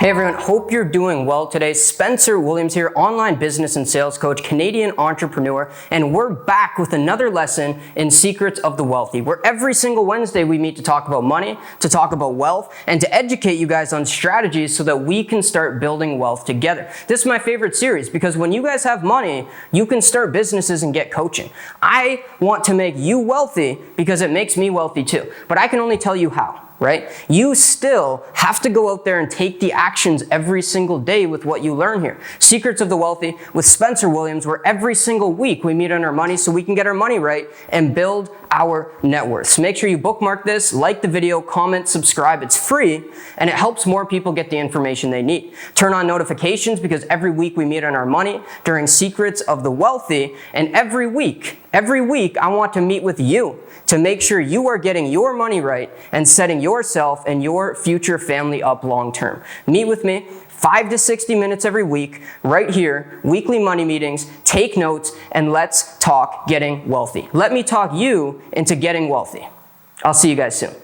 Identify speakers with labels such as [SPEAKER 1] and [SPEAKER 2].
[SPEAKER 1] Hey everyone, hope you're doing well today. Spencer Williams here, online business and sales coach, Canadian entrepreneur, and we're back with another lesson in Secrets of the Wealthy, where every single Wednesday we meet to talk about money, to talk about wealth, and to educate you guys on strategies so that we can start building wealth together. This is my favorite series because when you guys have money, you can start businesses and get coaching. I want to make you wealthy because it makes me wealthy too, but I can only tell you how. Right? You still have to go out there and take the actions every single day with what you learn here. Secrets of the Wealthy with Spencer Williams, where every single week we meet on our money so we can get our money right and build our net worth. So make sure you bookmark this, like the video, comment, subscribe. It's free and it helps more people get the information they need. Turn on notifications because every week we meet on our money during Secrets of the Wealthy, and every week I want to meet with you to make sure you are getting your money right and setting yourself and your future family up long term. Meet with me 5 to 60 minutes every week, right here, weekly money meetings, take notes, and let's talk getting wealthy. Let me talk you into getting wealthy. I'll see you guys soon.